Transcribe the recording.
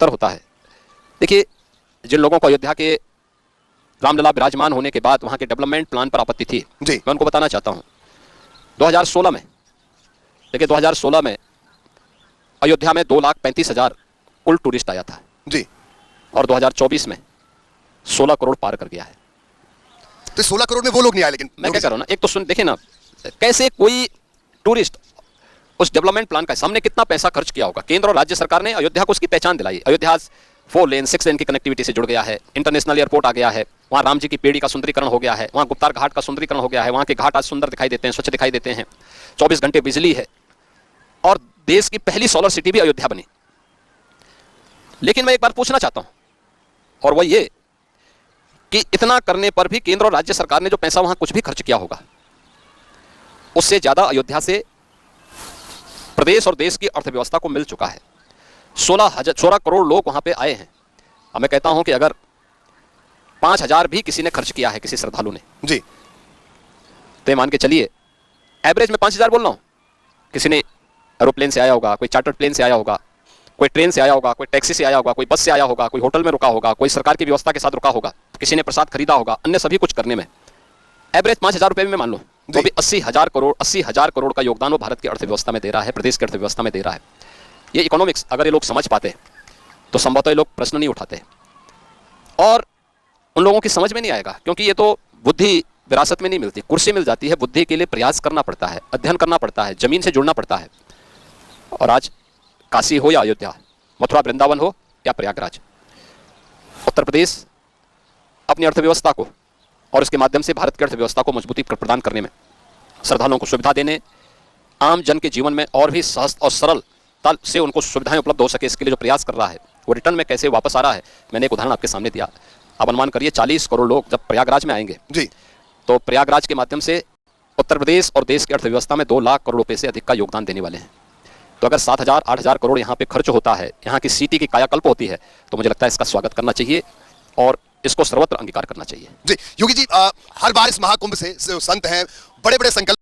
उत्तर होता है। देखिए, जिन लोगों को अयोध्या के रामलला विराजमान होने के बाद वहां के डेवलपमेंट प्लान पर आपत्ति थी, मैं उनको बताना चाहता हूं 2016 में, देखिए 2016 में अयोध्या में 2,35,000 कुल टूरिस्ट आया था जी, और 2024 में 16 करोड़ पार कर गया है। तो 16 करोड़ में वो लोग नहीं आए, लेकिन मैं क्या कर रहा हूं ना, एक तो सुन, देखिए ना, कैसे कोई टूरिस्ट उस डेवलपमेंट प्लान का सामने कितना पैसा खर्च किया होगा। केंद्र और राज्य सरकार ने अयोध्या को उसकी पहचान दिलाई। अयोध्या 4 लेन 6 लेन की कनेक्टिविटी से जुड़ गया है, इंटरनेशनल एयरपोर्ट आ गया है, वहाँ राम जी की पेड़ी का सुंदरीकरण हो गया है, वहाँ गुप्तार घाट का सुंदरीकरण हो गया है, वहाँ के घाट आज सुंदर दिखाई देते हैं, स्वच्छ दिखाई देते हैं, 24 घंटे बिजली है, और देश की पहली सोलर सिटी भी अयोध्या बनी। लेकिन मैं एक बार पूछना चाहता हूँ, और वह ये कि इतना करने पर भी केंद्र और राज्य सरकार ने जो पैसा वहां कुछ भी खर्च किया होगा, उससे ज्यादा अयोध्या से प्रदेश और देश की अर्थव्यवस्था को मिल चुका है। 16 करोड़ लोग वहां पे आए हैं। अब मैं कहता हूं कि अगर 5,000 भी किसी ने खर्च किया है, किसी श्रद्धालु ने जी, तो मान के चलिए एवरेज में 5,000 बोल रहा हूं, किसी ने एरोप्लेन से आया होगा, कोई चार्टर्ड प्लेन से आया होगा, कोई ट्रेन से आया होगा, कोई टैक्सी से आया होगा, कोई बस से आया होगा, कोई होटल में रुका होगा, कोई सरकार की व्यवस्था के साथ रुका होगा, किसी ने प्रसाद खरीदा होगा, अन्य सभी कुछ करने में एवरेज 5,000 रुपए में मान लो तो भी 80,000 करोड़ का योगदान वो भारत की अर्थव्यवस्था में दे रहा है, प्रदेश की अर्थव्यवस्था में दे रहा है। ये इकोनॉमिक्स अगर ये लोग समझ पाते तो संभवतः ये लोग प्रश्न नहीं उठाते, और उन लोगों की समझ में नहीं आएगा, क्योंकि ये तो बुद्धि विरासत में नहीं मिलती, कुर्सी मिल जाती है। बुद्धि के लिए प्रयास करना पड़ता है, अध्ययन करना पड़ता है, जमीन से जुड़ना पड़ता है। और आज काशी हो या अयोध्या, मथुरा वृंदावन हो या प्रयागराज, उत्तर प्रदेश अपनी अर्थव्यवस्था को और इसके माध्यम से भारत की अर्थव्यवस्था को मजबूती प्रदान करने में, श्रद्धालुओं को सुविधा देने, आम जन के जीवन में और भी सहज और सरलता से उनको सुविधाएं उपलब्ध हो सके, इसके लिए जो प्रयास कर रहा है वो रिटर्न में कैसे वापस आ रहा है। मैंने एक उदाहरण आपके सामने दिया। आप अनुमान करिए 40 करोड़ लोग जब प्रयागराज में आएंगे जी, तो प्रयागराज के माध्यम से उत्तर प्रदेश और देश की अर्थव्यवस्था में 2 लाख करोड़ रुपए से अधिक का योगदान देने वाले हैं। तो अगर 7,000-8,000 करोड़ यहाँ पे खर्च होता है, यहाँ की सिटी की कायाकल्प होती है, तो मुझे लगता है इसका स्वागत करना चाहिए और इसको सर्वत्र अंगीकार करना चाहिए। जी योगी जी, हर बार इस महाकुंभ से संत हैं, बड़े बड़े संकल्प